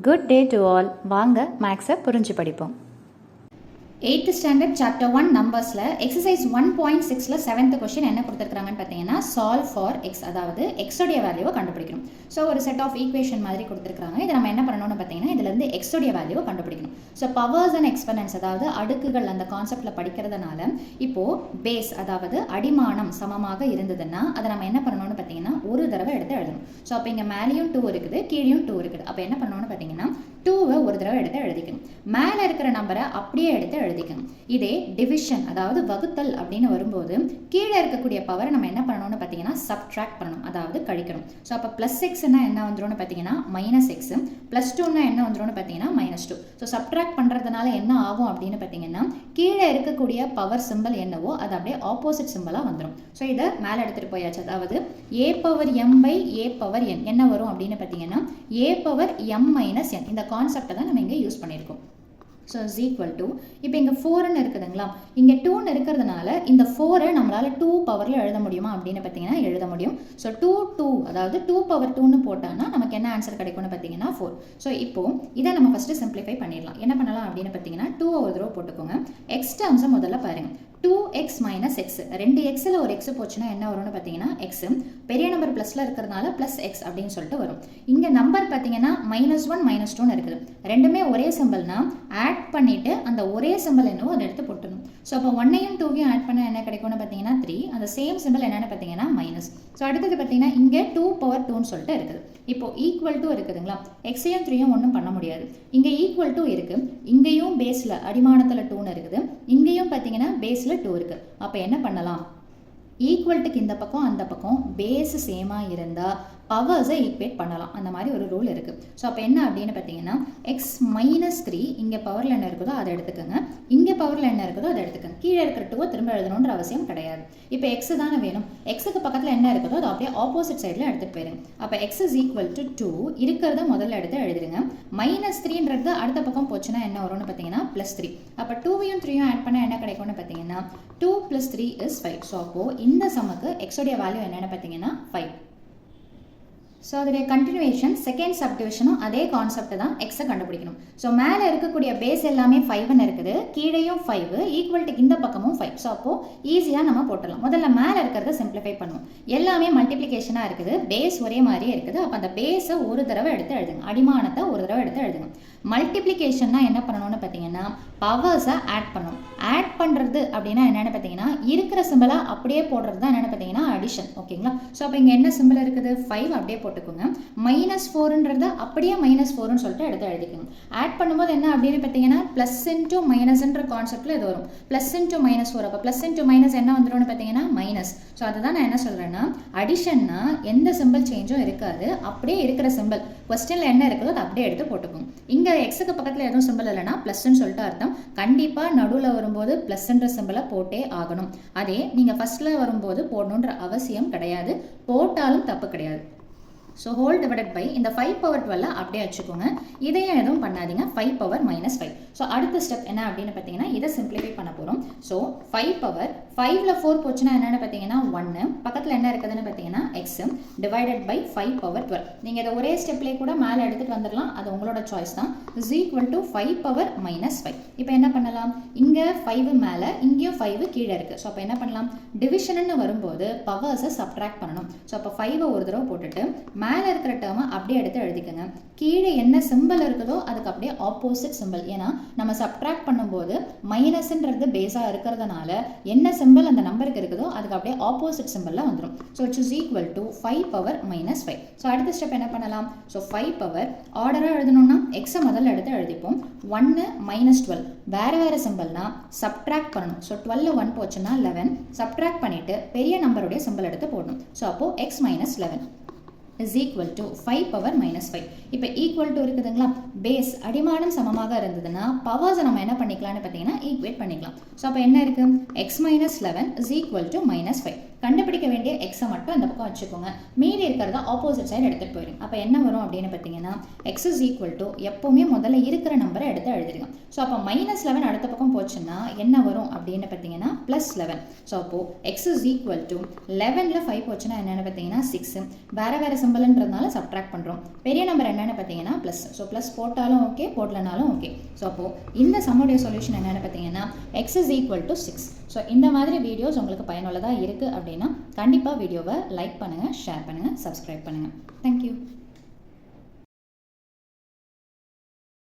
Good day to all. வாங்க மேக்ஸை புரிஞ்சு படிப்போம். 8th ஸ்டாண்டர்ட் சாப்டர் 1 நம்பர்ஸில் எக்ஸசைஸ் 1.6ல் 7th கொஸ்டின் என்ன கொடுத்துருக்காங்கன்னு பார்த்தீங்கன்னா சால்வ் ஃபார் எக்ஸ், அதாவது எக்ஸோடைய வேல்யூவை கண்டுபிடிக்கணும். ஸோ ஒரு செட் ஆஃப் ஈக்குவேஷன் மாதிரி கொடுத்துருக்காங்க. இதை நம்ம என்ன பண்ணணும்னு பார்த்தீங்கன்னா இதுலேருந்து எக்ஸோடைய வேல்யூவை கண்டுபிடிக்கணும். ஸோ பவர்ஸ் அண்ட் எக்ஸ்பனன்ஸ், அதாவது அடுக்குகள் அந்த கான்செப்டில் படிக்கிறதுனால இப்போது பேஸ், அதாவது அடிமானம் சமமாக இருந்ததுன்னா அதை நம்ம என்ன பண்ணணும்னு பார்த்தீங்கன்னா ஒரு தடவை எடுத்து எழுதணும். ஸோ அப்போ இங்கே மேலேயும் 2 இருக்குது, கீழேயும் 2 இருக்குது. அப்போ என்ன பண்ணணும்னு பார்த்தீங்கன்னா 2வை ஒரு தடவை எடுத்து எழுதிக்கணும். மேலே இருக்கிற நம்பரை அப்படியே எடுத்து எழுதிக்கணும். இதே டிவிஷன், அதாவது வகுத்தல் அப்படின்னு வரும்போது கீழே இருக்கக்கூடிய பவரை நம்ம என்ன பண்ணணும்னு பார்த்தீங்கன்னா சப்ட்ராக்ட் பண்ணணும், அதாவது கழிக்கணும். ஸோ அப்போ ப்ளஸ் எக்ஸ்னா என்ன வந்துடும்னு பார்த்தீங்கன்னா மைனஸ் எக்ஸ், ப்ளஸ் 2னா என்ன வந்துடும்னு பார்த்தீங்கன்னா -2. ஸோ சப்ட்ராக்ட் பண்ணுறதுனால என்ன ஆகும் அப்படின்னு பார்த்தீங்கன்னா கீழே இருக்கக்கூடிய பவர் சிம்பிள் என்னவோ அது அப்படியே ஆப்போசிட் சிம்பிளாக வந்துடும். ஸோ இதை மேலே எடுத்துகிட்டு போயாச்சு. அதாவது a/m/a/n என்ன வரும் அப்படின்னு பார்த்தீங்கன்னா a/m-n. இந்த கான்செப்டை தான் நம்ம இங்கே யூஸ் பண்ணியிருக்கோம். ஸோ இஸ் ஈக்குவல் டு, இப்போ இங்கே 4ன்னு இருக்குதுங்களா, இங்கே 2ன்னு இருக்கிறதுனால இந்த 4ஐ நம்மளால் 2 பவரில் எழுத முடியுமா அப்படின்னு பார்த்தீங்கன்னா எழுத முடியும். ஸோ 2 அதாவது 2/2ன்னு போட்டாங்கன்னா நமக்கு என்ன ஆன்சர் கிடைக்கும்னு பார்த்தீங்கன்னா 4. ஸோ இப்போது இதை நம்ம ஃபஸ்ட்டு சிம்பிளிஃபை பண்ணிடலாம். என்ன பண்ணலாம் அப்படின்னு பார்த்தீங்கன்னா 2 ஒரு தடவை போட்டுக்கோங்க. எக்ஸ் டேர்ம்ஸை முதல்ல பாருங்கள். 2x - x, 2 எக்ஸில் ஒரு எக்ஸ் போச்சுன்னா என்ன வரும்னு பார்த்தீங்கன்னா எக்ஸ், பெரிய நம்பர் ப்ளஸில் இருக்கிறதுனால ப்ளஸ் எக்ஸ் அப்படின்னு சொல்லிட்டு வரும். இங்கே நம்பர் பார்த்தீங்கன்னா -1 -2ன்னு இருக்குது. ரெண்டுமே ஒரே சிம்பிள்னா ஆட் பண்ணிவிட்டு அந்த ஒரே சிம்பிள் என்னவோ அதை எடுத்து போட்டணும். ஸோ அப்போ 1ஐயும் 2ஐயும் ஆட் பண்ண என்ன கிடைக்கும்னு பார்த்தீங்கன்னா 3. அந்த சேம் சிம்பிள் என்னென்னு பார்த்தீங்கன்னா மைனஸ். ஸோ அடுத்தது பார்த்தீங்கன்னா இங்கே 2/2ன்னு சொல்லிட்டு இருக்குது. இப்போ ஈக்குவல் டு இருக்குதுங்களா, எக்ஸையும் 3யும் ஒன்றும் பண்ண முடியாது. இங்கே ஈக்குவல் டு இருக்குது, இங்கேயும் பேஸில் அடிமானத்தில் 2ன்னு இருக்குது, இங்கேயும் பார்த்தீங்கன்னா பேஸில் 2 இருக்குது. அப்போ என்ன பண்ணலாம், ஈக்குவல்ட்டுக்கு இந்த பக்கம் அந்த பக்கம் பேஸ் சேமாக இருந்தால் பவர்ஸை ஈக்குவேட் பண்ணலாம். அந்த மாதிரி ஒரு ரூல் இருக்குது. ஸோ அப்போ என்ன அப்படின்னு பார்த்தீங்கன்னா எக்ஸ் -3 இங்கே பவரில் என்ன இருக்குதோ அதை எடுத்துக்கோங்க, இங்கே பவரில் என்ன இருக்குதோ அதை எடுத்துக்கோங்க. கீழே இருக்கிற 2 திரும்ப எழுதணுன்ற அவசியம் கிடையாது. இப்போ எக்ஸ் தானே வேணும், எக்ஸுக்கு பக்கத்தில் என்ன இருக்குதோ அதை அப்படியே ஆப்போசிட் சைடில் எடுத்துகிட்டு போயிருங்க. அப்போ எக்ஸ் இஸ் ஈக்குவல் டு 2 இருக்கிறத முதல்ல எடுத்து எழுதிடுங்க. -3ன்றது அடுத்த பக்கம் போச்சுன்னா என்ன வரும்னு பார்த்தீங்கன்னா +3. அப்போ 2ஐயும் 3யும் ஆட் பண்ணால் என்ன கிடைக்கும்னு பார்த்தீங்கன்னா 2 + 3 = 5. ஸோ அப்போது இந்த சமக்கு எக்ஸோடைய வேல்யூ என்னென்னு பார்த்தீங்கன்னா 5. ஸோ அதோடைய கண்டினியூவேஷன் செகண்ட் சப்டிவிஷனும் அதே கான்செப்ட் தான், எக்ஸை கண்டுபிடிக்கணும். ஸோ மேலே இருக்கக்கூடிய பேஸ் எல்லாமே 5ன்னு இருக்குது, கீழேயும் 5, ஈக்குவல்ட்டுக்கு இந்த பக்கமும் 5. ஸோ அப்போது ஈஸியாக நம்ம போட்டுடலாம். முதல்ல மேலே இருக்கிறத சிம்பிளிஃபை பண்ணுவோம். எல்லாமே மல்டிப்ளிகேஷனாக இருக்குது, பேஸ் ஒரே மாதிரியே இருக்குது. அப்போ அந்த பேஸை ஒரு தடவை எடுத்து எழுதுங்க, அடிமானத்தை ஒரு தடவை எடுத்து எழுதுங்க. மல்டிப்ளிகேஷன்னா என்ன பண்ணணும்னு பார்த்தீங்கன்னா பவர்ஸை ஆட் பண்ணணும். ஆட் பண்ணுறது அப்படின்னா என்னென்னு பார்த்தீங்கன்னா இருக்கிற சிம்பிளை அப்படியே போடுறது தான் என்னென்னு பார்த்தீங்கன்னா அடிஷன். ஓகேங்களா? ஸோ அப்போ இங்கே என்ன சிம்பிள் இருக்குது, 5 அப்படியே போட்டுக்கோங்க. -4ன்றத அப்படியே -4ன்னு சொல்லிட்டு எடுத்து எழுதிக்கோங்க. ஆட் பண்ணும்போது என்ன அப்படின்னு பார்த்தீங்கன்னா ப்ளஸ் இன்ட்டு மைனஸ்ன்ற கான்செப்டில் இது வரும். ப்ளஸ் இன்ட்டு -4, அப்போ ப்ளஸ் இன்ட்டு மைனஸ் என்ன வந்துடும்னு பார்த்தீங்கன்னா மைனஸ். ஸோ அதுதான் நான் என்ன சொல்கிறேன்னா அடிஷன்னா எந்த சிம்பிள் சேஞ்சும் இருக்காது, அப்படியே இருக்கிற சிம்பிள் கொஸ்டினில் என்ன இருக்குதோ அதை அப்படியே எடுத்து போட்டுக்கோங்க. இங்கே எக்ஸுக்கு பக்கத்தில் எதுவும் சிம்பிள் இல்லைன்னா ப்ளஸ்ன்னு சொல்லிட்டு அர்த்தம். கண்டிப்பாக நடுவில் வரும்போது ப்ளஸ்ன்ற சிம்பிளை போட்டே ஆகணும். அதே நீங்கள் ஃபஸ்ட்டில் வரும்போது போடணுன்ற அவசியம் கிடையாது, போட்டாலும் தப்பு கிடையாது. ஸோ ஹோல் டிவைடட் பை இந்த 5/12 அப்படியே வச்சுக்கோங்க. இதையும் எதுவும் பண்ணாதீங்க, 5/-5. ஸோ அடுத்த ஸ்டெப் என்ன அப்படின்னு பார்த்தீங்கன்னா இதை சிம்பிளிஃபை பண்ண போகிறோம். ஸோ 5/5ல் 4 போச்சுன்னா என்னென்னு பார்த்தீங்கன்னா 1, பக்கத்தில் என்ன இருக்குதுன்னு பார்த்தீங்கன்னா எக்ஸ் டிவைடட் பை 5/12. நீங்கள் இதை ஒரே ஸ்டெப்லேயே கூட மேலே எடுத்துகிட்டு வந்துடலாம், அது உங்களோட சாய்ஸ் தான். Is equal to 5/-5. இப்போ என்ன பண்ணலாம், இங்கே 5 மேலே இங்கேயும் 5 கீழே இருக்குது. ஸோ அப்போ என்ன பண்ணலாம், டிவிஷன்னு வரும்போது பவர்ஸை சப்ட்ராக்ட் பண்ணணும். ஸோ அப்போ 5ஐ ஒரு தடவை போட்டுட்டு மேலே இருக்கிற டேர்மை அப்படியே எடுத்து எழுதிக்கோங்க. கீழே என்ன சிம்பிள் இருக்குதோ அதுக்கு அப்படியே ஆப்போசிட் சிம்பிள். ஏன்னா நம்ம சப்ட்ராக்ட் பண்ணும்போது மைனஸ்ன்றது பேஸாக இருக்கிறதுனால என்ன சிம்பிள் அந்த நம்பருக்கு இருக்குதோ அதுக்கு அப்படியே ஆப்போசிட் சிம்பிளில் வந்துடும். So it's is equal to 5/-5. So அடுத்த ஸ்டெப் என்ன பண்ணலாம், ஸோ 5 ஆர்டராக எழுதணும்னா எக்ஸை முதல்ல எடுத்து எழுதிப்போம். 1 -12 வேறு சிம்பிள்னா சப்ட்ராக்ட் பண்ணணும். ஸோ 12 1 போச்சுன்னா 11, சப்ட்ராக்ட் பண்ணிவிட்டு பெரிய நம்பருடைய சிம்பிள் எடுத்து போடணும். ஸோ அப்போது x - 11 is equal to 5/-5. இப்போ ஈக்குவல் டு இருக்குதுங்களா, பேஸ் அடிமானம் சமமாக இருந்ததுன்னா பவர்ஸை நம்ம என்ன பண்ணிக்கலாம்னு பார்த்தீங்கன்னா ஈக்குவேட் பண்ணிக்கலாம். ஸோ அப்போ என்ன இருக்குது, x - 11 is equal to -5. கண்டுபிடிக்க வேண்டிய எக்ஸை மட்டும் இந்த பக்கம் வச்சுக்கோங்க. மீதி இருக்கிறத ஆப்போசிட் சைடு எடுத்துகிட்டு போயிடுங்க. அப்போ என்ன வரும் அப்படின்னு பார்த்தீங்கன்னா எக்ஸ் இஸ் ஈக்குவல் டு எப்போவுமே முதல்ல இருக்கிற நம்பரை எடுத்து எழுதிருங்க. ஸோ அப்போ -11 அடுத்த பக்கம் போச்சுன்னா என்ன வரும் அப்படின்னு பார்த்தீங்கன்னா +11. ஸோ அப்போது எக்ஸ் இஸ் ஈக்குவல் டு 11ல் 5 போச்சுன்னா என்னென்னு பார்த்தீங்கன்னா 6. வேறு சம்பளன்றதுனால சப்ட்ராக்ட் பண்ணுறோம். பெரிய நம்பர் என்னென்னு பார்த்தீங்கன்னா ப்ளஸ். ஸோ ப்ளஸ் போட்டாலும் ஓகே, போடலனாலும் ஓகே. ஸோ அப்போது இந்த சம்முடைய சொல்யூஷன் என்னென்னு பார்த்தீங்கன்னா X is equal to 6. So இந்த மாதிரி வீடியோஸ் உங்களுக்கு பயனுள்ளதாக இருக்குது அப்படின்னா கண்டிப்பாக வீடியோவை லைக் பண்ணுங்கள், ஷேர் பண்ணுங்கள், சப்ஸ்கிரைப் பண்ணுங்கள். தேங்க்யூ.